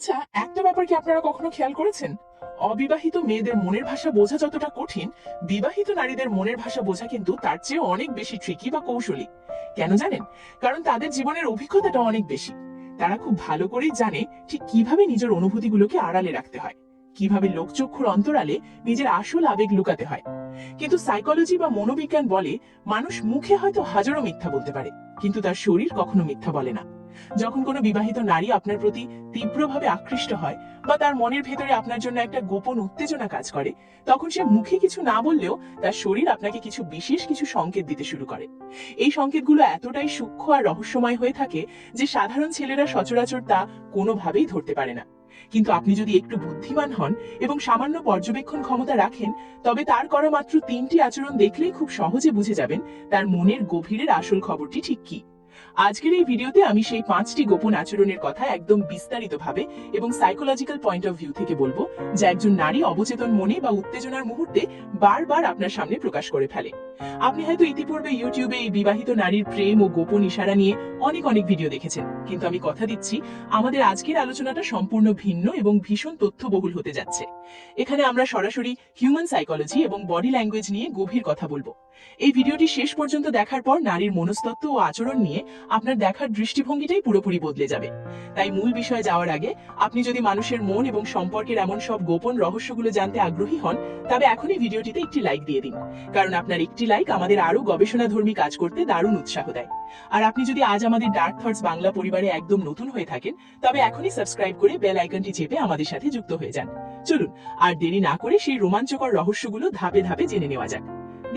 আচ্ছা, একটা ব্যাপার কি আপনারা কখনো খেয়াল করেছেন? অবিবাহিত মেয়েদের মনের ভাষা বোঝা যতটা কঠিন, বিবাহিত নারীদের মনের ভাষা বোঝা কিন্তু তার চেয়ে অনেক বেশি ট্রিকি বা কৌশলী। কেন জানেন? কারণ তাদের জীবনের অভিজ্ঞতাটা অনেক বেশি। তারা খুব ভালো করেই জানে ঠিক কিভাবে নিজের অনুভূতিগুলোকে আড়ালে রাখতে হয়, কিভাবে লোকচক্ষুর অন্তরালে নিজের আসল আবেগ লুকাতে হয়। কিন্তু সাইকোলজি বা মনোবিজ্ঞান বলে, মানুষ মুখে হয়তো হাজারো মিথ্যা বলতে পারে, কিন্তু তার শরীর কখনো মিথ্যা বলে না। যখন কোনো বিবাহিত নারী আপনার প্রতি তীব্রভাবে আকৃষ্ট হয়, বা তার মনের ভেতরে আপনার জন্য একটা গোপন উত্তেজনা কাজ করে, তখন সে মুখে কিছু না বললেও তার শরীর আপনাকে কিছু সংকেত দিতে শুরু করে। এই সংকেতগুলো এতটাই সূক্ষ্ম আর রহস্যময় হয়ে থাকে যে সাধারণ ছেলেরা সচরাচর তা কোনোভাবেই ধরতে পারে না। কিন্তু আপনি যদি একটু বুদ্ধিমান হন এবং সামান্য পর্যবেক্ষণ ক্ষমতা রাখেন, তবে তার করা মাত্র 3টি আচরণ দেখলেই খুব সহজে বুঝে যাবেন তার মনের গভীরের আসল খবরটি ঠিক কি। আজকের এই ভিডিওতে আমি সেই 5টি গোপন আচরণের কথা একদম বিস্তারিতভাবে এবং সাইকোলজিক্যাল পয়েন্ট অফ ভিউ থেকে বলবো, যা একজন নারী অবচেতন মনে বা উত্তেজনার মুহূর্তে বারবার আপনার সামনে প্রকাশ করে ফেলে। আপনি হয়তো ইতিপূর্বে ইউটিউবে এই বিবাহিত নারীর প্রেম ও গোপন ইশারা নিয়ে অনেক ভিডিও দেখেছেন, কিন্তু আমি কথা দিচ্ছি আমাদের আজকের আলোচনাটা সম্পূর্ণ ভিন্ন এবং ভীষণ তথ্যবহুল হতে যাচ্ছে। এখানে আমরা সরাসরি হিউম্যান সাইকোলজি এবং বডি ল্যাঙ্গুয়েজ নিয়ে গভীর কথা বলবো। এই ভিডিওটি শেষ পর্যন্ত দেখার পর নারীর মনস্তত্ত্ব ও আচরণ নিয়ে আপনার দেখার দৃষ্টিভঙ্গিটাই পুরোপুরি বদলে যাবে। তাই মূল বিষয়ে যাওয়ার আগে আপনি যদি মানুষের মন এবং সম্পর্কের এমন সব গোপন রহস্যগুলো জানতে আগ্রহী হন, তবে এখনই ভিডিওটিতে একটি লাইক দিয়ে দিন, কারণ আপনার একটি লাইক আমাদের আরো গবেষণাধর্মী কাজ করতে দারুণ উৎসাহ দেয়। আর আপনি যদি আজ আমাদের ডার্ক থটস বাংলা পরিবারে একদম নতুন হয়ে থাকেন, তবে এখনই সাবস্ক্রাইব করে বেল আইকনটি চেপে আমাদের সাথে যুক্ত হয়ে যান। চলুন আর দেরি না করে সেই রোমাঞ্চকর রহস্যগুলো ধাপে ধাপে জেনে নেওয়া যাক।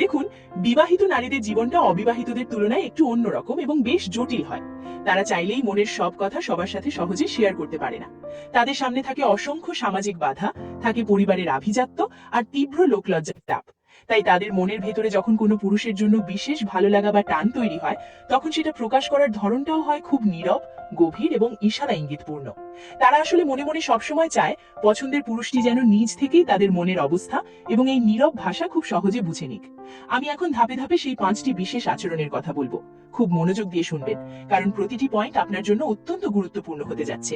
দেখুন, বিবাহিত নারীদের জীবনটা অবিবাহিতদের তুলনায় একটু অন্যরকম এবং বেশ জটিল হয়। তারা চাইলেই মনের সব কথা সবার সাথে সহজে শেয়ার করতে পারে না। তাদের সামনে থাকে অসংখ্য সামাজিক বাধা, থাকে পরিবারের আভিজাত্য আর তীব্র লোকলজ্জার চাপ। তাই তাদের মনের ভেতরে যখন কোনো পুরুষের জন্য বিশেষ ভালো লাগা বা টান তৈরি হয়, তখন সেটা প্রকাশ করার ধরনটাও হয় খুব নীরব, গভীর এবং ইশারা ইঙ্গিতপূর্ণ। তারা আসলে মনে মনে সবসময় চায় পছন্দের পুরুষটি যেন নিজ থেকেই তাদের মনের অবস্থা এবং এই নীরব ভাষা খুব সহজে বুঝে নিক। আমি এখন ধাপে ধাপে সেই 5টি বিশেষ আচরণের কথা বলবো। খুব মনোযোগ দিয়ে শুনবেন, কারণ প্রতিটি পয়েন্ট আপনার জন্য অত্যন্ত গুরুত্বপূর্ণ হতে যাচ্ছে।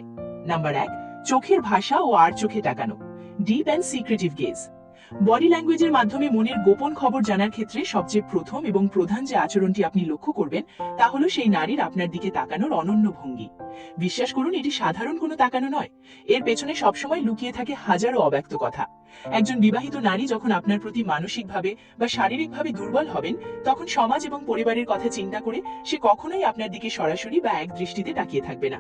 নাম্বার 1, চোখের ভাষা ও আর চোখে তাকানো, deep and secretive gaze. Body ল্যাঙ্গুয়েজের মাধ্যমে মনের গোপন খবর জানার ক্ষেত্রে সবচেয়ে প্রথম এবং প্রধান যে আচরণটি আপনি লক্ষ্য করবেন, তা হলো সেই নারীর আপনার দিকে তাকানোর অনন্য ভঙ্গি। বিশ্বাস করুন, এটি সাধারণ কোনো তাকানো নয়। এর পেছনে সবসময় লুকিয়ে থাকে হাজারো অব্যক্ত কথা। একজন বিবাহিত নারী যখন আপনার প্রতি মানসিকভাবে বা শারীরিকভাবে দুর্বল হবেন, তখন সমাজ এবং পরিবারের কথা চিন্তা করে সে কখনোই আপনার দিকে সরাসরি বা এক দৃষ্টিতে তাকিয়ে থাকবে না।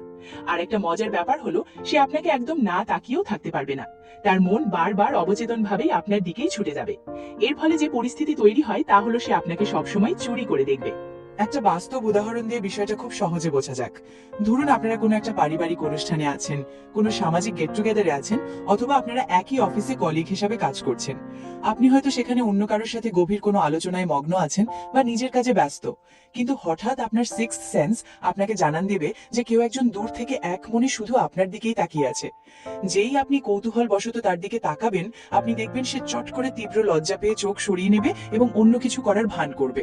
আর একটা মজার ব্যাপার হলো, সে আপনাকে একদম না তাকিয়েও থাকতে পারবে না। তার মন বারবার অবচেতন ভাবেই আপনার দিকেই ছুটে যাবে। এর ফলে যে পরিস্থিতি তৈরি হয়, তা হলো সে আপনাকে সবসময় চুরি করে দেখবে। একটা বাস্তব উদাহরণ দিয়ে বিষয়টা খুব সহজে বোঝা যাক। ধরুন আপনারা কোনো একটা পারিবারিক অনুষ্ঠানে আছেন, কোনো সামাজিক গেট টুগেদারে আছেন, অথবা আপনারা একই অফিসে কলিগ হিসাবে কাজ করছেন। আপনি হয়তো সেখানে অন্য কারোর সাথে গভীর কোনো আলোচনায় মগ্ন আছেন বা নিজের কাজে ব্যস্ত, কিন্তু হঠাৎ আপনার সিক্সথ সেন্স আপনাকে জানান দেবে যে কেউ একজন দূর থেকে এক মনে শুধু আপনার দিকেই তাকিয়ে আছে। যেই আপনি কৌতূহল বশত তার দিকে তাকাবেন, আপনি দেখবেন সে চট করে তীব্র লজ্জা পেয়ে চোখ সরিয়ে নেবে এবং অন্য কিছু করার ভান করবে।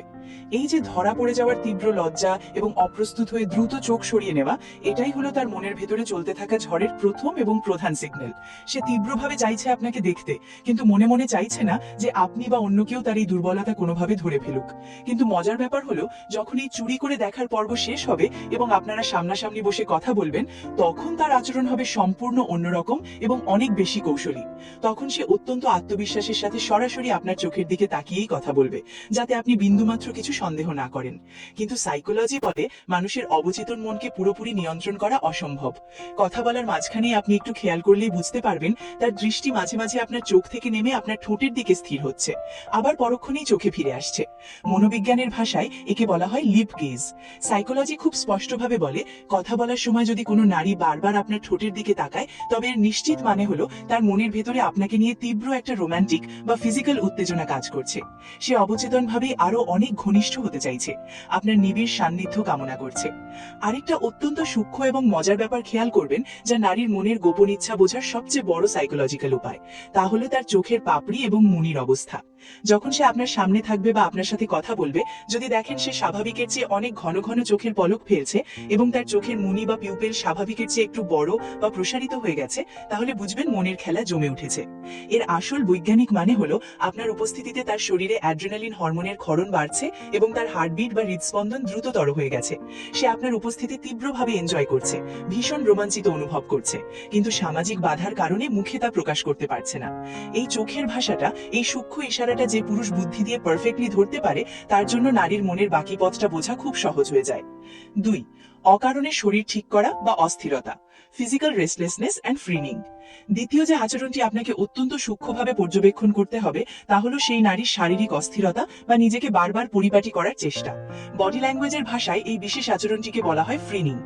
এই যে ধরা পড়ে যাওয়ার তীব্র লজ্জা এবং অপ্রস্তুত হয়ে দ্রুত চোখ সরিয়ে নেওয়া, এটাই হলো তার মনের ভেতরে চলতে থাকা ঝড়ের প্রথম এবং প্রধান সিগন্যাল। সে তীব্রভাবে চাইছে আপনাকে দেখতে, কিন্তু মনে মনে চাইছে না যে আপনি বা অন্য কেউ তার এই দুর্বলতা কোনোভাবে ধরে ফেলুক। কিন্তু মজার ব্যাপার হলো, যখন এই চুরি করে দেখার পর্ব শেষ হবে এবং আপনারা সামনাসামনি বসে কথা বলবেন, তখন তার আচরণ হবে সম্পূর্ণ অন্যরকম এবং অনেক বেশি কৌশলী। তখন সে অত্যন্ত আত্মবিশ্বাসের সাথে সরাসরি আপনার চোখের দিকে তাকিয়েই কথা বলবে, যাতে আপনি বিন্দুমাত্র কিছু সন্দেহ না করেন। কিন্তু সাইকোলজি বলে, মানুষের অবচেতন মনকে পুরোপুরি নিয়ন্ত্রণ করা অসম্ভব। কথা বলার মাঝখানে আপনি একটু খেয়াল করলেই বুঝতে পারবেন তার দৃষ্টি মাঝে মাঝে আপনার চোখ থেকে নেমে আপনার ঠোঁটের দিকে স্থির হচ্ছে, আবার পরক্ষণেই চোখে ফিরে আসছে। মনোবিজ্ঞানের ভাষায় একে বলা হয় লিপ গেজ। সাইকোলজি খুব স্পষ্টভাবে বলে, কথা বলার সময় যদি কোনো নারী বারবার আপনার ঠোঁটের দিকে তাকায়, তবে এর নিশ্চিত মানে হলো তার মনের ভেতরে আপনাকে নিয়ে তীব্র একটা রোমান্টিক বা ফিজিক্যাল উত্তেজনা কাজ করছে। সে অবচেতন ভাবে আরো অনেক ঘনিষ্ঠ হতে চাইছে, আপনার নিবিড় সান্নিধ্য কামনা করছে। আরেকটা অত্যন্ত সূক্ষ্ম এবং মজার ব্যাপার খেয়াল করবেন, যা নারীর মনের গোপন ইচ্ছা বোঝার সবচেয়ে বড় সাইকোলজিক্যাল উপায়, তা হলো তার চোখের পাপড়ি এবং মুনির অবস্থা। যখন সে আপনার সামনে থাকবে বা আপনার সাথে কথা বলবে, যদি দেখেন সে স্বাভাবিকের চেয়ে অনেক ঘন ঘন চোখের পলক ফেলছে এবং তার চোখের মুনি বা পিউপেল স্বাভাবিকের চেয়ে একটু বড় বা প্রসারিত হয়ে গেছে, তাহলে বুঝবেন মনের খেলা জমে উঠেছে। এর আসল বৈজ্ঞানিক মানে হলো আপনার উপস্থিতিতে তার শরীরে অ্যাড্রেনালিন হরমোনের ক্ষরণ বাড়ছে এবং তার হার্টবিট বা হৃদস্পন্দন দ্রুততর হয়ে গেছে। সে আপনার উপস্থিতি তীব্রভাবে এনজয় করছে, ভীষণ রোমাঞ্চিত অনুভব করছে, কিন্তু সামাজিক বাধার কারণে মুখে তা প্রকাশ করতে পারছে না। এই চোখের ভাষাটা, এই সূক্ষ্ম ইশারাটা যে পুরুষ বুদ্ধি দিয়ে পারফেক্টলি ধরতে পারে, তার জন্য নারীর মনের বাকি পথটা বোঝা খুব সহজ হয়ে যায়। 2. অকারণে শরীর ঠিক করা বা অস্থিরতা, ফিজিক্যাল রেস্টলেসনেস অ্যান্ড ফ্রিনিং। দ্বিতীয় যে আচরণটি আপনাকে অত্যন্ত সূক্ষ্মভাবে পর্যবেক্ষণ করতে হবে তা হলো সেই নারীর শারীরিক অস্থিরতা বা নিজেকে বারবার পরিপাটি করার চেষ্টা। বডি ল্যাঙ্গুয়েজের ভাষায় এই বিশেষ আচরণটিকে বলা হয় ফ্রিনিং।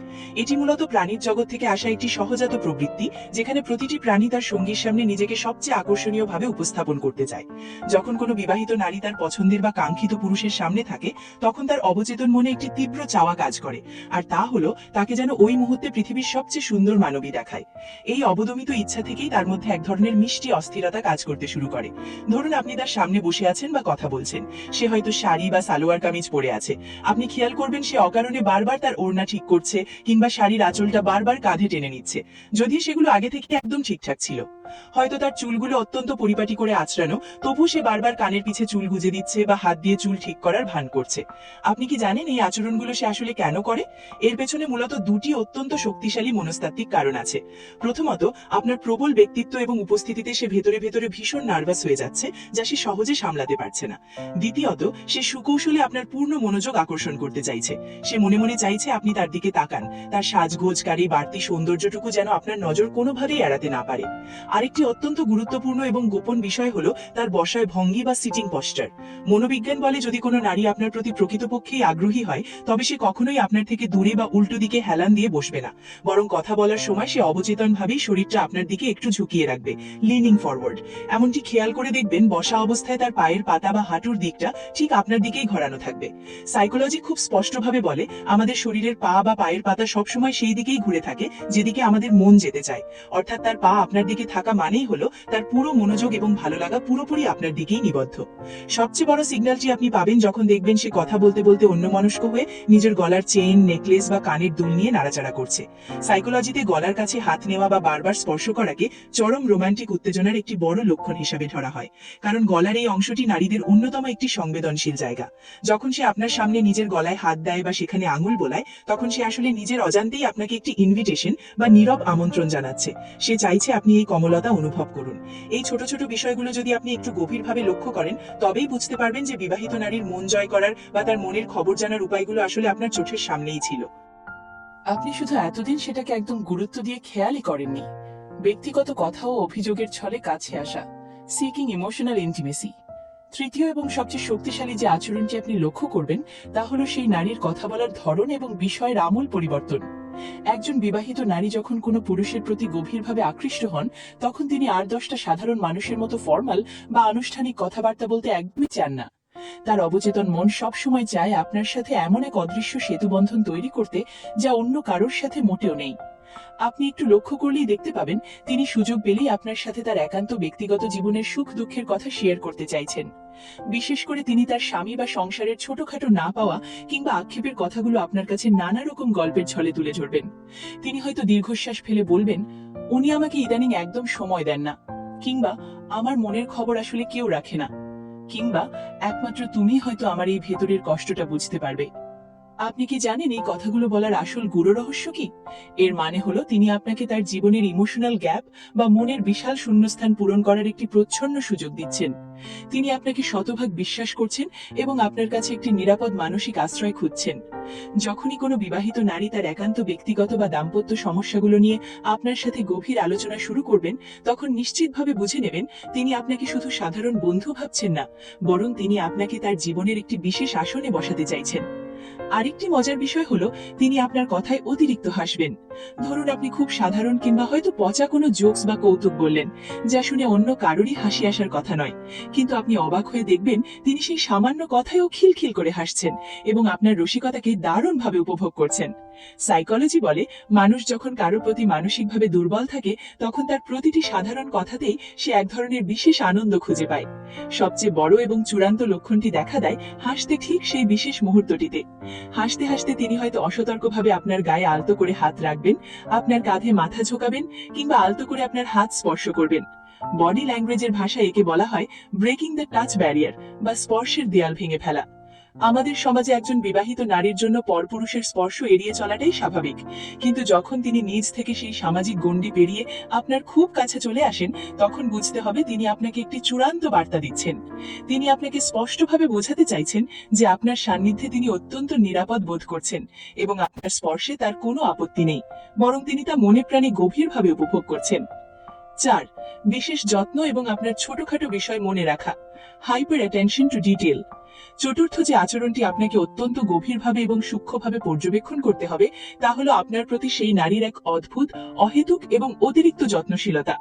এটি মূলত প্রাণীর জগৎ থেকে আসা একটি সহজাত প্রবৃত্তি, যেখানে প্রতিটি প্রাণী তার সঙ্গীর সামনে নিজেকে সবচেয়ে আকর্ষণীয়ভাবে উপস্থাপন করতে চায়। যখন কোনো বিবাহিত নারী তার পছন্দের বা কাঙ্ক্ষিত পুরুষের সামনে থাকে, তখন তার অবচেতন মনে একটি তীব্র চাওয়া কাজ করে, আর তা হলো তাকে যেন ওই মুহূর্তে পৃথিবীর সবচেয়ে সুন্দর মানবী দেখায়। এই অবদমিত ইচ্ছা থেকেই তার মধ্যে এক ধরনের মিষ্টি অস্থিরতা কাজ করতে শুরু করে। ধরুন আপনি তার সামনে বসে আছেন বা কথা বলছেন, সে হয়তো শাড়ি বা সালোয়ার কামিজ পরে আছে। আপনি খেয়াল করবেন সে অকারণে বারবার তার ওড়না ঠিক করছে কিংবা শাড়ির আঁচলটা বারবার কাঁধে টেনে নিচ্ছে, যদিও সেগুলো আগে থেকে একদম ঠিকঠাক ছিল। হয়তো তার চুলগুলো অত্যন্ত পরিপাটি করে আঁচড়ানো, তবু সে বারবার কানের পিছে চুল গুজে দিচ্ছে বা হাত দিয়ে চুল ঠিক করার ভান করছে। আপনি কি জানেন এই আচরণগুলো সে আসলে কেন করে? এর পেছনে মূলত দুটি অত্যন্ত শক্তিশালী মনস্তাত্ত্বিক কারণ আছে। প্রথমত, আপনার প্রবল ব্যক্তিত্ব এবং উপস্থিতিতে সে ভেতরে ভেতরে ভীষণ নার্ভাস হয়ে যাচ্ছে, যা সে সহজে সামলাতে পারছে না। দ্বিতীয়ত, সে সুকৌশলে আপনার পূর্ণ মনোযোগ আকর্ষণ করতে চাইছে। সে মনে মনে চাইছে আপনি তার দিকে তাকান, তার সাজগোজকারী বাড়তি সৌন্দর্যটুকু যেন আপনার নজর কোনোভাবেই এড়াতে না পারে। আরেকটি অত্যন্ত গুরুত্বপূর্ণ এবং গোপন বিষয় হলো তার বসায় ভঙ্গি বা সিটিং পশ্চার। মনোবিজ্ঞান বলে যদি কোনো নারী আপনার প্রতি প্রকৃতপক্ষেই আগ্রহী হয়, তবে সে কখনোই আপনার থেকে দূরে বা উল্টো দিকে হেলান দিয়ে বসবে না, বরং কথা বলার সময় সে অবচেতনভাবেই শরীরটা আপনার দিকে একটু ঝুঁকিয়ে রাখবে, লিনিং ফরওয়ার্ড। এমনটি খেয়াল করে দেখবেন বসা অবস্থায় তার পায়ের পাতা বা হাঁটুর দিকটা ঠিক আপনার দিকেই ঘোরানো থাকবে। সাইকোলজি খুব স্পষ্টভাবে বলে আমাদের শরীরের পা বা পায়ের পাতা সবসময় সেই দিকেই ঘুরে থাকে যেদিকে আমাদের মন যেতে চায়। অর্থাৎ তার পা আপনার দিকে থাকা মানেই হলো তার পুরো মনোযোগ এবং ভালো লাগা পুরোপুরি আপনার দিকেই নিবদ্ধ। সবচেয়ে বড় সিগন্যালটি আপনি পাবেন যখন দেখবেন সে কথা বলতে বলতে অন্যমনস্ক হয়ে নিজের গলার চেইন, নেকলেস বা কানের দুল নিয়ে নাড়াচাড়া করছে। সাইকোলজিতে গলার কাছে হাত নেওয়া বা বারবার স্পর্শ করাকে চরম রোমান্টিক উত্তেজনার একটি বড় লক্ষণ হিসাবে ধরা হয়, কারণ গলার এই অংশটি নারীদের অন্যতম একটি সংবেদনশীল জায়গা। যখন সে আপনার সামনে নিজের গলায় হাত দেয় বা সেখানে আঙুল বোলায়, তখন সে আসলে নিজের অজান্তেই আপনাকে একটি ইনভিটেশন বা নীরব আমন্ত্রণ জানাচ্ছে। সে চাইছে আপনি এই কমলতা অনুভব করুন। এই ছোট ছোট বিষয়গুলো যদি আপনি একটু গভীরভাবে লক্ষ্য করেন, তবেই বুঝতে পারবেন যে বিবাহিত নারীর মন জয় করার বা তার মনের খবর জানার উপায়গুলো আসলে আপনার চোখের সামনেই ছিল। আপনি শুধু এতদিন সেটাকে একদম গুরুত্ব দিয়ে খেয়ালই করেননি। ব্যক্তিগত কথা ও অভিযোগের ছলে কাছে আসা, সিকিং ইমোশনাল ইন্টিমেসি। তৃতীয় এবং সবচেয়ে শক্তিশালী যে আচরণটি আপনি লক্ষ্য করবেন তা হলো সেই নারীর কথা বলার ধরন এবং বিষয়ের আমূল পরিবর্তন। একজন বিবাহিত নারী যখন কোনো পুরুষের প্রতি গভীরভাবে আকৃষ্ট হন, তখন তিনি আর 10টা সাধারণ মানুষের মতো ফর্মাল বা আনুষ্ঠানিক কথাবার্তা বলতে একদমই চান না। তার অবচেতন মন সবসময় চায় আপনার সাথে এমন এক অদৃশ্য সেতুবন্ধন তৈরি করতে যা অন্য কারোর সাথে মোটেও নেই। আপনি একটু লক্ষ্য করলেই দেখতে পাবেন তিনি সুযোগ পেলেই আপনার সাথে তার একান্ত ব্যক্তিগত জীবনের সুখ দুঃখের কথা শেয়ার করতে চাইছেন। বিশেষ করে তিনি তার স্বামী বা সংসারের ছোটখাটো না পাওয়া কিংবা আক্ষেপের কথাগুলো আপনার কাছে নানা রকম গল্পের ছলে তুলে ধরবেন। তিনি হয়তো দীর্ঘশ্বাস ফেলে বলবেন, উনি আমাকে ইদানিং একদম সময় দেন না, কিংবা আমার মনের খবর আসলে কেউ রাখে না, কিংবা একমাত্র তুমি হয়তো আমার এই ভেতরের কষ্টটা বুঝতে পারবে। আপনি কি জানেন এই কথাগুলো বলার আসল গুরু রহস্য কি? এর মানে হলো তিনি আপনাকে তার জীবনের ইমোশনাল গ্যাপ বা মনের বিশাল শূন্যস্থান পূরণ করার একটি প্রচ্ছন্ন সুযোগ দিচ্ছেন। তিনি আপনাকে শতভাগ বিশ্বাস করছেন এবং আপনার কাছে একটি নিরাপদ মানসিক আশ্রয় খুঁজছেন। যখনই কোনো বিবাহিত নারী তার একান্ত ব্যক্তিগত বা দাম্পত্য সমস্যাগুলো নিয়ে আপনার সাথে গভীর আলোচনা শুরু করবেন, তখন নিশ্চিতভাবে বুঝে নেবেন তিনি আপনাকে শুধু সাধারণ বন্ধু ভাবছেন না, বরং তিনি আপনাকে তার জীবনের একটি বিশেষ আসনে বসাতে চাইছেন। আরেকটি মজার বিষয় হলো তিনি আপনার কথায় অতিরিক্ত হাসবেন। ধরুন আপনি খুব সাধারণ কিংবা হয়তো পচা কোনো জোকস বা কৌতুক বললেন, যা শুনে অন্য কারোরই হাসি আসার কথা নয়, কিন্তু আপনি অবাক হয়ে দেখবেন তিনি সেই সামান্য কথায়ও খিলখিল করে হাসছেন এবং আপনার রসিকতাকে দারুণভাবে উপভোগ করছেন। সাইকোলজি বলে, মানুষ যখন কারোর প্রতি মানসিকভাবে দুর্বল থাকে তখন তার প্রতিটি সাধারণ কথাতেই সে এক ধরনের বিশেষ আনন্দ খুঁজে পায়। সবচেয়ে বড় এবং চূড়ান্ত লক্ষণটি দেখা দেয় হাসতে ঠিক সেই বিশেষ মুহূর্তটিতে। হাসতে হাসতে তিনি হয়তো অসতর্কভাবে আপনার গায়ে আলতো করে হাত রাখবেন, আপনার কাঁধে মাথা ঝোঁকাবেন কিংবা আলতো করে আপনার হাত স্পর্শ করবেন। বডি ল্যাঙ্গুয়েজের ভাষায় একে বলা হয় ব্রেকিং দ্য টাচ ব্যারিয়ার বা স্পর্শের দেয়াল ভেঙে ফেলা। আমাদের সমাজে একজন বিবাহিত নারীর জন্য পরপুরুষের স্পর্শ এড়িয়ে চলাটাই স্বাভাবিক, কিন্তু যখন তিনি নিজ থেকে সেই সামাজিক গণ্ডি পেরিয়ে আপনার খুব কাছে চলে আসেন তখন বুঝতে হবে তিনি আপনাকে একটি চূড়ান্ত বার্তা দিচ্ছেন। তিনি আপনাকে স্পষ্টভাবে বোঝাতে চাইছেন যে আপনার সান্নিধ্যে তিনি অত্যন্ত নিরাপদ বোধ করছেন এবং আপনার স্পর্শে তার কোনো আপত্তি নেই, বরং তিনি তা মনে প্রাণে গভীরভাবে উপভোগ করছেন। 4. বিশেষ যত্ন এবং আপনার ছোটখাটো বিষয় মনে রাখা, হাইপার অ্যাটেনশন টু ডিটেল। চতুর্থ যে আচরণটি আপনাকে অত্যন্ত গভীরভাবে এবং সূক্ষ্মভাবে পর্যবেক্ষণ করতে হবে তা হলো আপনার প্রতি সেই নারীর এক অদ্ভুত, অহেতুক এবং অতিরিক্ত যত্নশীলতা।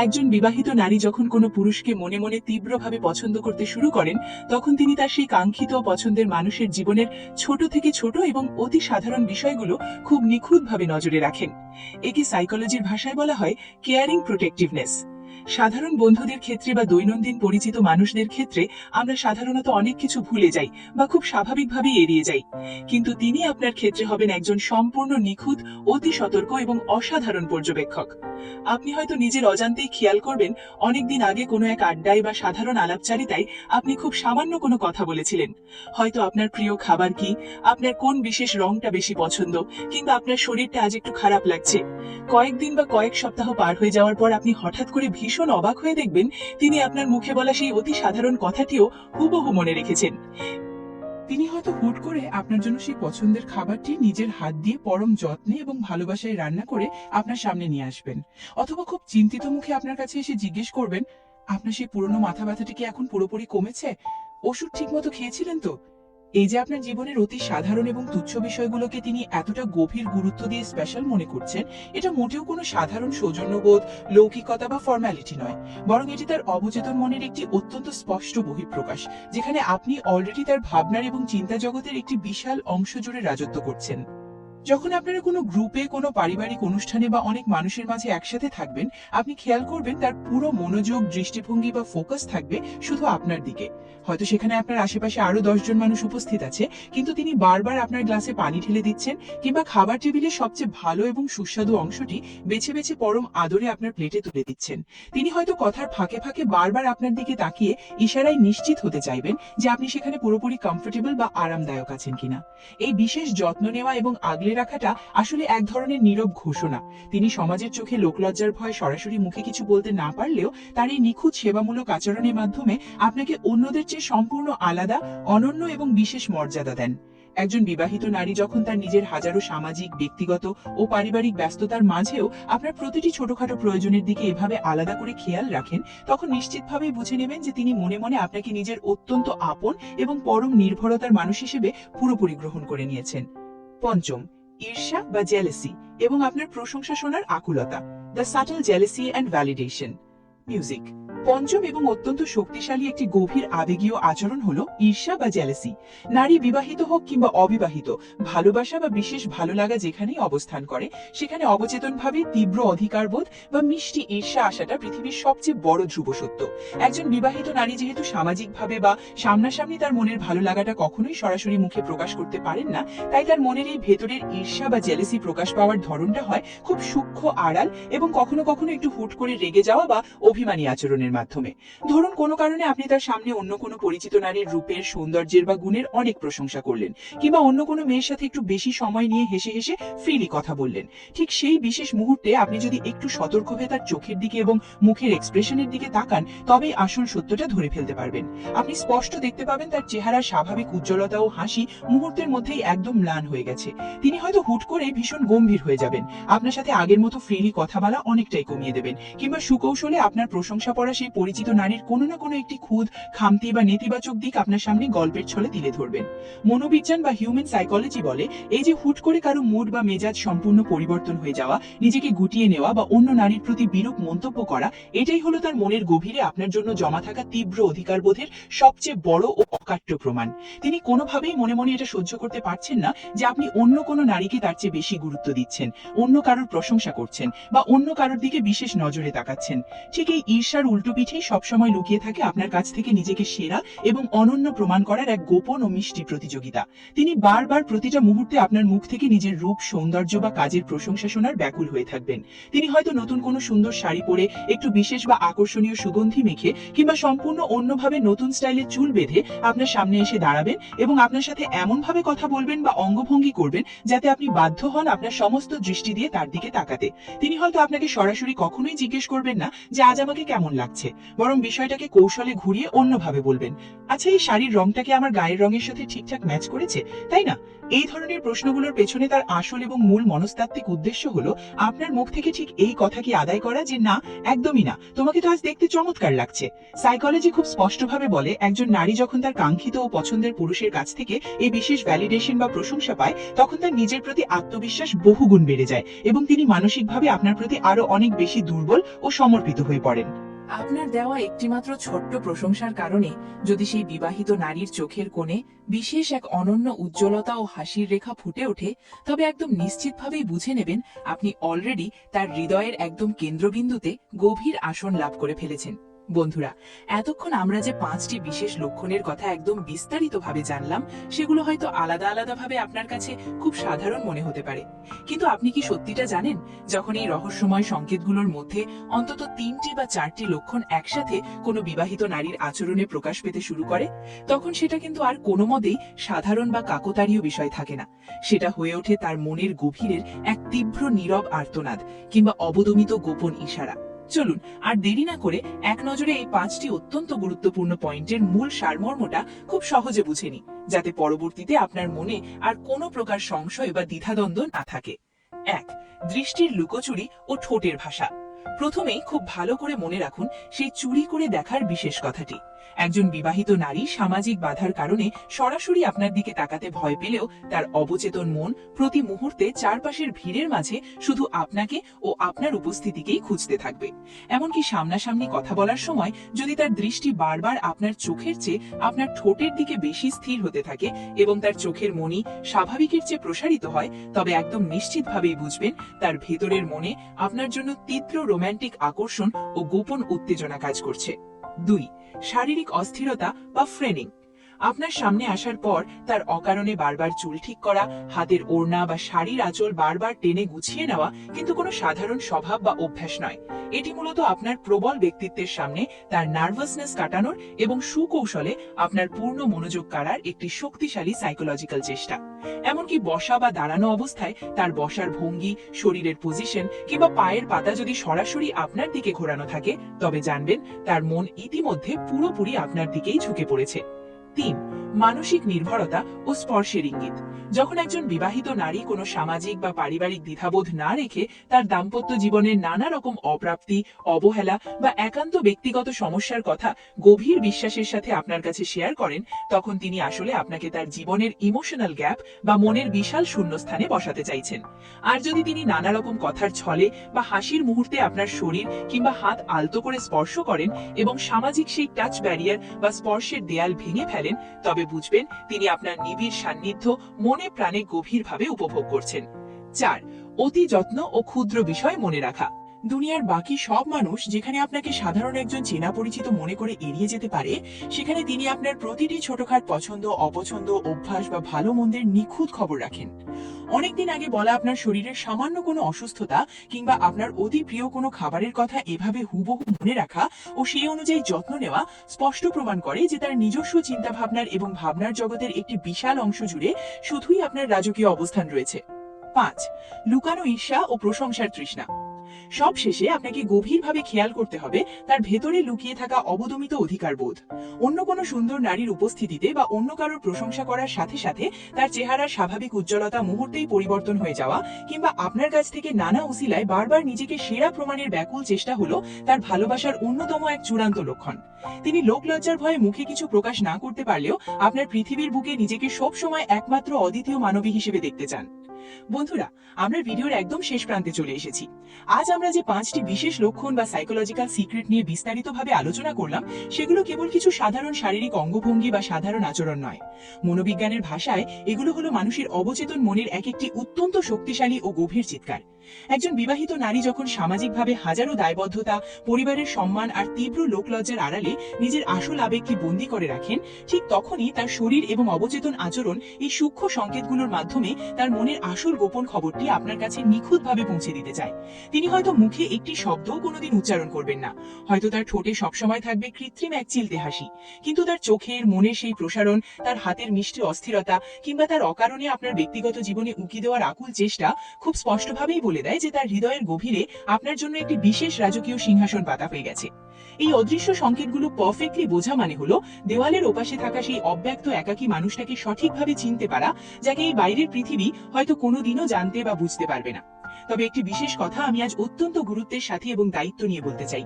একজন বিবাহিত নারী যখন কোনো পুরুষকে মনে মনে তীব্রভাবে পছন্দ করতে শুরু করেন তখন তিনি তার সেই কাঙ্ক্ষিত ও পছন্দের মানুষের জীবনের ছোট থেকে ছোট এবং অতি সাধারণ বিষয়গুলো খুব নিখুঁতভাবে নজরে রাখেন। একে সাইকোলজির ভাষায় বলা হয় কেয়ারিং প্রোটেক্টিভনেস। সাধারণ বন্ধুদের ক্ষেত্রে বা দৈনন্দিন পরিচিত মানুষদের ক্ষেত্রে আমরা সাধারণত অনেক কিছু ভুলে যাই বা খুব স্বাভাবিকভাবেই এড়িয়ে যাই, কিন্তু তিনি আপনার ক্ষেত্রে হবেন একজন সম্পূর্ণ নিখুঁত, অতি সতর্ক এবং অসাধারণ পর্যবেক্ষক। আপনি হয়তো নিজের অজান্তেই খেয়াল করবেন অনেকদিন আগে কোনো এক আড্ডায় বা সাধারণ আলাপচারিতায় আপনি খুব সামান্য কোনো কথা বলেছিলেন। হয়তো আপনার প্রিয় খাবার কি, আপনার কোন বিশেষ রংটা বেশি পছন্দ, কিংবা আপনার শরীরটা আজ একটু খারাপ লাগছে। কয়েকদিন বা কয়েক সপ্তাহ পার হয়ে যাওয়ার পর আপনি হঠাৎ করে ভীষণ অবাক হয়ে দেখবেন তিনি আপনার মুখে বলা সেই অতি সাধারণ কথাটিও হুবহু মনে রেখেছেন। তিনি হয়তো হুট করে আপনার জন্য সেই পছন্দের খাবারটি নিজের হাত দিয়ে পরম যত্নে এবং ভালোবাসায় রান্না করে আপনার সামনে নিয়ে আসবেন, অথবা খুব চিন্তিত মুখে আপনার কাছে এসে জিজ্ঞেস করবেন, আপনার সেই পুরনো মাথা ব্যথাটি কি এখন পুরোপুরি কমেছে? ওষুধ ঠিক মতো খেয়েছিলেন তো? এই যে আপনার জীবনের অতি সাধারণ এবং তুচ্ছ বিষয়গুলোকে তিনি এতটা গভীর গুরুত্ব দিয়ে স্পেশাল মনে করছেন, এটা মোটেও কোনো সাধারণ সৌজন্যবোধ, লৌকিকতা বা ফর্মালিটি নয়, বরং এটি তার অবচেতন মনের একটি অত্যন্ত স্পষ্ট বহিঃপ্রকাশ, যেখানে আপনি অলরেডি তার ভাবনার এবং চিন্তা জগতের একটি বিশাল অংশ জুড়ে রাজত্ব করছেন। যখন আপনারা কোনো গ্রুপে, কোনো পারিবারিক অনুষ্ঠানে বা অনেক মানুষের মাঝে একসাথে থাকবেন, আপনি খেয়াল করবেন তার পুরো মনোযোগ, দৃষ্টিভঙ্গি বা ফোকাস থাকবে শুধু আপনার দিকে। হয়তো সেখানে আপনার আশেপাশে আরো 10 জন মানুষ উপস্থিত আছে, কিন্তু তিনি বারবার আপনার গ্লাসে পানি ঢেলে দিচ্ছেন কিংবা খাবার টেবিলের সবচেয়ে ভালো এবং সুস্বাদু অংশটি বেছে বেছে পরম আদরে আপনার প্লেটে তুলে দিচ্ছেন। তিনি হয়তো কথার ফাঁকে ফাঁকে বারবার আপনার দিকে তাকিয়ে ইশারায় নিশ্চিত হতে চাইবেন যে আপনি সেখানে পুরোপুরি কমফোর্টেবল বা আরামদায়ক আছেন কিনা। এই বিশেষ যত্ন নেওয়া এবং আগলে রাখাটা আসলে এক ধরনের নীরব ঘোষণা। তিনি সমাজের চোখে লোকলজ্জার ভয় সরাসরি মুখে কিছু বলতে না পারলেও তার এই নিখুঁত সেবামূলক আচরণের মাধ্যমে আপনাকে অন্যদের চেয়ে সম্পূর্ণ আলাদা, অনন্য এবং বিশেষ মর্যাদা দেন। একজন বিবাহিত নারী যখন তার নিজের হাজারো সামাজিক, ব্যক্তিগত ও পারিবারিক ব্যস্ততার মাঝেও আপনার প্রতিটি ছোটখাটো প্রয়োজনের দিকে এভাবে আলাদা করে খেয়াল রাখেন, তখন নিশ্চিতভাবেই বুঝে নেবেন যে তিনি মনে মনে আপনাকে নিজের অত্যন্ত আপন এবং পরম নির্ভরতার মানুষ হিসেবে পুরোপুরি গ্রহণ করে নিয়েছেন। 5. ঈর্ষা বা জেলেসি এবং আপনার প্রশংসা শোনার আকুলতা, the subtle jealousy and validation. Music. 5ম এবং অত্যন্ত শক্তিশালী একটি গভীর আবেগীয় আচরণ হলো ঈর্ষা বা জেলেসি। নারী বিবাহিত হোক কিংবা অবিবাহিত, ভালোবাসা বা বিশেষ ভালো লাগা যেখানেই অবস্থান করে সেখানে অবচেতনভাবে তীব্র অধিকারবোধ বা মিষ্টি ঈর্ষা আসাটা পৃথিবীর সবচেয়ে বড় ধ্রুব সত্য। একজন বিবাহিত নারী যেহেতু সামাজিকভাবে বা সামনাসামনি তার মনের ভালো লাগাটা কখনোই সরাসরি মুখে প্রকাশ করতে পারেন না, তাই তার মনের এই ভেতরের ঈর্ষা বা জেলেসি প্রকাশ পাওয়ার ধরনটা হয় খুব সূক্ষ্ম, আড়াল এবং কখনো কখনো একটু হুট করে রেগে যাওয়া বা অভিমানী আচরণের মাধ্যমে। ধরুন কোনো কারণে আপনি তার সামনে অন্য কোনো পরিচিত নারীর রূপের, সৌন্দর্যের বা গুণের অনেক প্রশংসা করলেন, কিংবা অন্য কোনো মেয়ের সাথে একটু বেশি সময় নিয়ে হেসে হেসে ফ্রিলি কথা বললেন। ঠিক সেই বিশেষ মুহূর্তে আপনি যদি একটু সতর্ক হয়ে তার চোখের দিকে এবং মুখের এক্সপ্রেশনের দিকে তাকান, তবেই আসল সত্যটা ধরে ফেলতে পারবেন। আপনি স্পষ্ট দেখতে পাবেন তার চেহারার স্বাভাবিক উজ্জ্বলতা ও হাসি মুহূর্তের মধ্যেই একদম ম্লান হয়ে গেছে। তিনি হয়তো হুট করে ভীষণ গম্ভীর হয়ে যাবেন, আপনার সাথে আগের মতো ফ্রিলি কথা বলা অনেকটাই কমিয়ে দেবেন, কিংবা সুকৌশলে আপনার প্রশংসা পড়া সেই সেই পরিচিত নারীর কোনো না কোনো একটি খুঁত, খামতি বা নেতিবাচক দিক আপনার সামনে গল্পের ছলে তুলে ধরবেন। মনোবিজ্ঞান বা হিউম্যান সাইকোলজি বলে, এই যে হুট করে কারো মুড বা মেজাজ সম্পূর্ণ পরিবর্তন হয়ে যাওয়া, নিজেকে গুটিয়ে নেওয়া বা অন্য নারীর প্রতি বিরূপ মন্তব্য করা, এটাই হলো তার মনের গভীরে আপনার জন্য জমা থাকা তীব্র অধিকারবোধের সবচেয়ে বড় ও অকাট্য প্রমাণ। তিনি কোনোভাবেই মনে মনে এটা সহ্য করতে পারছেন না যে আপনি অন্য কোনো নারীকে তার চেয়ে বেশি গুরুত্ব দিচ্ছেন, অন্য কারোর প্রশংসা করছেন বা অন্য কারোর দিকে বিশেষ নজরে তাকাচ্ছেন। ঠিক এই ঈর্ষার উল্টো পিঠেই সবসময় লুকিয়ে থাকে আপনার কাছ থেকে নিজেকে সেরা এবং অনন্য প্রমাণ করার এক গোপন ও মিষ্টি প্রতিযোগিতা। তিনি বারবার প্রতিটা মুহূর্তে আপনার মুখ থেকে নিজের রূপ, সৌন্দর্য বা কাজের প্রশংসা শোনার ব্যাকুল হয়ে থাকবেন। তিনি হয়তো নতুন কোনো সুন্দর শাড়ি পরে, একটু বিশেষ বা আকর্ষণীয় সুগন্ধি মেখে কিংবা সম্পূর্ণ অন্যভাবে নতুন স্টাইলে চুল বেঁধে আপনার সামনে এসে দাঁড়াবেন এবং আপনার সাথে এমন ভাবে কথা বলবেন বা অঙ্গভঙ্গি করবেন যাতে আপনি বাধ্য হন আপনার সমস্ত দৃষ্টি দিয়ে তার দিকে তাকাতে। তিনি হয়তো আপনাকে সরাসরি কখনোই জিজ্ঞেস করবেন না যে আজ আমাকে কেমন লাগছে, বরং বিষয়টাকে কৌশলে ঘুরিয়ে অন্যভাবে বলবেন, আচ্ছা এই শাড়ির রংটাকে আমার গায়ের রঙের সাথে ঠিকঠাক ম্যাচ করেছে, তাই না? এই ধরনের প্রশ্নগুলোর পেছনে তার আসল এবং মূল মনস্তাত্ত্বিক উদ্দেশ্য হলো আপনার মুখ থেকে ঠিক এই কথা কি আদায় করা যে না, একদমই না, তোমাকে তো আজ দেখতে চমৎকার লাগছে। সাইকোলজি খুব স্পষ্টভাবে বলে, একজন নারী যখন তার কাঙ্ক্ষিত ও পছন্দের পুরুষের কাছ থেকে এই বিশেষ ভ্যালিডেশন বা প্রশংসা পায়, তখন তার নিজের প্রতি আত্মবিশ্বাস বহুগুণ বেড়ে যায় এবং তিনি মানসিকভাবে আপনার প্রতি আরো অনেক বেশি দুর্বল ও সমর্পিত হয়ে পড়েন। আপনার দেওয়া একটিমাত্র ছোট্ট প্রশংসার কারণে যদি সেই বিবাহিত নারীর চোখের কোণে বিশেষ এক অনন্য উজ্জ্বলতা ও হাসির রেখা ফুটে ওঠে, তবে একদম নিশ্চিতভাবেই বুঝে নেবেন আপনি অলরেডি তার হৃদয়ের একদম কেন্দ্রবিন্দুতে গভীর আসন লাভ করে ফেলেছেন। বন্ধুরা, এতক্ষণ আমরা যে 5টি বিশেষ লক্ষণের কথা একদম বিস্তারিতভাবে জানলাম, সেগুলো হয়তো আলাদা আলাদাভাবে আপনার কাছে খুব সাধারণ মনে হতে পারে, কিন্তু আপনি কি সত্যিটা জানেন, যখন এই রহস্যময় সংকেতগুলোর মধ্যে অন্তত 3টি বা 4টি লক্ষণ একসাথে কোনো বিবাহিত নারীর আচরণে প্রকাশ পেতে শুরু করে, তখন সেটা কিন্তু আর কোনো মতেই সাধারণ বা কাকতালীয় বিষয় থাকে না। সেটা হয়ে ওঠে তার মনের গভীরের এক তীব্র নীরব আর্তনাদ কিংবা অবদমিত গোপন ইশারা। চলুন আর দেরি না করে এক নজরে এই 5টি অত্যন্ত গুরুত্বপূর্ণ পয়েন্টের মূল সারমর্মটা খুব সহজে বুঝে নিই, যাতে পরবর্তীতে আপনার মনে আর কোনো প্রকার সংশয় বা দ্বিধাদ্বন্দ্ব না থাকে। 1. দৃষ্টির লুকোচুরি ও ঠোঁটের ভাষা। প্রথমেই খুব ভালো করে মনে রাখুন সেই চুরি করে দেখার বিশেষ কথাটি। একজন বিবাহিত নারী সামাজিক বাধার কারণে সরাসরি আপনার দিকে তাকাতে ভয় পেলেও তার অবচেতন মন প্রতি মুহূর্তে চারপাশের ভিড়ের মাঝে শুধু আপনাকে ও আপনার উপস্থিতিকেই খুঁজতে থাকবে। এমনকি সামনাসামনি কথা বলার সময় যদি তার দৃষ্টি বারবার আপনার চোখের চেয়ে আপনার ঠোঁটের দিকে বেশি স্থির হতে থাকে এবং তার চোখের মনি স্বাভাবিকের চেয়ে প্রসারিত হয়, তবে একদম নিশ্চিতভাবেই বুঝবেন তার ভেতরের মনে আপনার জন্য তীব্র রোমান্টিক আকর্ষণ ও গোপন উত্তেজনা কাজ করছে। 2. শারীরিক অস্থিরতা বা ফ্রেনিং। আপনার সামনে আসার পর তার অকারণে বারবার চুল ঠিক করা, হাতের ওড়না বা শাড়ির আঁচল বারবার টেনে গুছিয়ে নেওয়া কিন্তু কোনো সাধারণ স্বভাব বা অভ্যাস নয়। এটি মূলত আপনার প্রবল ব্যক্তিত্বের সামনে তার নার্ভাসনেস কাটানোর এবং সুকৌশলে আপনার পূর্ণ মনোযোগ কাড়ার একটি শক্তিশালী সাইকোলজিক্যাল চেষ্টা। এমনকি বসা বা দাঁড়ানো অবস্থায় তার বসার ভঙ্গি, শরীরের পজিশন কিংবা পায়ের পাতা যদি সরাসরি আপনার দিকে ঘোরানো থাকে, তবে জানবেন তার মন ইতিমধ্যে পুরোপুরি আপনার দিকেই ঝুঁকে পড়েছে। 3. মানসিক নির্ভরতা ও স্পর্শের ইঙ্গিত। যখন একজন বিবাহিত নারী কোনো সামাজিক বা পারিবারিক দ্বিধাবোধ না রেখে তার দাম্পত্য জীবনের নানা রকম অপ্রাপ্তি, অবহেলা বা একান্ত ব্যক্তিগত সমস্যার কথা গভীর বিশ্বাসের সাথে আপনার কাছে শেয়ার করেন, তখন তিনি আসলে আপনাকে তার জীবনের ইমোশনাল গ্যাপ বা মনের বিশাল শূন্যস্থানে বসাতে চাইছেন। আর যদি তিনি নানা রকম কথার ছলে বা হাসির মুহূর্তে আপনার শরীর কিংবা হাত আলতো করে স্পর্শ করেন এবং সামাজিক সেই টাচ ব্যারিয়ার বা স্পর্শের দেয়াল ভেঙে ফেলেন, তবে বুঝবেন তিনি আপনার নিবিড় সান্নিধ্য মনে প্রাণে গভীরভাবে উপভোগ করছেন। 4. অতি যত্ন ও ক্ষুদ্র বিষয় মনে রাখা। দুনিয়ার বাকি সব মানুষ যেখানে আপনাকে সাধারণ একজন চেনা পরিচিত মনে করে এড়িয়ে যেতে পারে, সেখানে তিনি আপনার প্রতিটি ছোটখাট পছন্দ, অপছন্দ, অভ্যাস বা ভালো মন্দের নিখুঁত খবর রাখেন। অনেকদিন আগে বলা আপনার শরীরের সামান্য কোনো অসুস্থতা কিংবা আপনার অতি প্রিয় কোনো খাবারের কথা এভাবে হুবহু মনে রাখা ও সেই অনুযায়ী যত্ন নেওয়া স্পষ্ট প্রমাণ করে যে তার নিজস্ব চিন্তাভাবনার এবং ভাবনার জগতের একটি বিশাল অংশ জুড়ে শুধুই আপনার রাজকীয় অবস্থান রয়েছে। 5. লুকানো ঈর্ষা ও প্রশংসার তৃষ্ণা। সব শেষে আপনাকে গভীরভাবে খেয়াল করতে হবে তার ভেতরে লুকিয়ে থাকা অবদমিত অধিকার বোধ। অন্য কোনো সুন্দর নারীর উপস্থিতিতে বা অন্য কারোর প্রশংসা করার সাথে সাথে তার চেহারার স্বাভাবিক উজ্জ্বলতা মুহূর্তেই পরিবর্তন হয়ে যাওয়া, কিংবা আপনার কাছ থেকে নানা উসিলায় বারবার নিজেকে সেরা প্রমাণের ব্যাকুল চেষ্টা হলো তার ভালোবাসার অন্যতম এক চূড়ান্ত লক্ষণ। তিনি লোকলজ্জার ভয়ে মুখে কিছু প্রকাশ না করতে পারলেও আপনার পৃথিবীর বুকে নিজেকে সব সময় একমাত্র অদ্বিতীয় মানবী হিসেবে দেখতে চান। বন্ধুরা, আমরা ভিডিওর একদম শেষ প্রান্তে চলে এসেছি। আজ আমরা যে 5টি বিশেষ লক্ষণ বা সাইকোলজিক্যাল সিক্রেট নিয়ে বিস্তারিতভাবে আলোচনা করলাম, সেগুলো কেবল কিছু সাধারণ শারীরিক অঙ্গভঙ্গি বা সাধারণ আচরণ নয়। মনোবিজ্ঞানের ভাষায় এগুলো হলো মানুষের অবচেতন মনের এক একটি অত্যন্ত শক্তিশালী ও গভীর চিৎকার। একজন বিবাহিত নারী যখন সামাজিকভাবে হাজারো দায়বদ্ধতা, পরিবারের সম্মান আর তীব্র লোকলজ্জার আড়ালে নিজের আসল আবেগকে বন্দী করে রাখেন, ঠিক তখনই তার শরীর এবং অবচেতন আচরণ এই সূক্ষ্ম সংকেতগুলোর মাধ্যমে তার মনের আসল গোপন খবরটি আপনার কাছে নিখুঁতভাবে পৌঁছে দিতে চায়। তিনি হয়তো মুখে একটি শব্দও কোনোদিন উচ্চারণ করবেন না, হয়তো তার ঠোঁটে সবসময় থাকবে কৃত্রিম এক চিলতে হাসি, কিন্তু তার চোখের, মনের সেই প্রসারণ, তার হাতের মিষ্টি অস্থিরতা কিংবা তার অকারণে আপনার ব্যক্তিগত জীবনে উকি দেওয়ার আকুল চেষ্টা খুব স্পষ্টভাবেই বলে দেয় যে তার হৃদয়ের গভীরে আপনার জন্য একটি বিশেষ রাজকীয় সিংহাসন পাতা হয়ে গেছে। এই অদৃশ্য সংকেতগুলো পারফেক্টলি বোঝা মানে হলো দেওয়ালের ওপাশে থাকা সেই অব্যক্ত একাকী মানুষটাকে সঠিকভাবে চিনতে পারা, যাকে এই বাইরের পৃথিবী হয়তো কোনোদিনও জানতে বা বুঝতে পারবে না। তবে একটি বিশেষ কথা আমি আজ অত্যন্ত গুরুত্বের সাথে এবং দায়িত্ব নিয়ে বলতে চাই।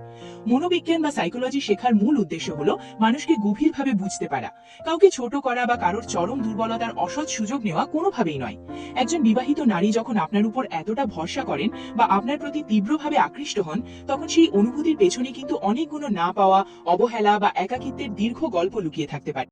মনোবিজ্ঞান বা সাইকোলজি শেখার মূল উদ্দেশ্য হলো মানুষকে গভীরভাবে বুঝতে পারা। কাউকে ছোট করা বা কারোর চরম দুর্বলতার অসৎ সুযোগ নেওয়া কোনোভাবেই নয়। একজন বিবাহিত নারী যখন আপনার উপর এতটা ভরসা করেন বা আপনার প্রতি তীব্রভাবে আকৃষ্ট হন, তখন সেই অনুভূতির পেছনে কিন্তু অনেকগুলো না পাওয়া, অবহেলা বা একাকিত্বের দীর্ঘ গল্প লুকিয়ে থাকতে পারে।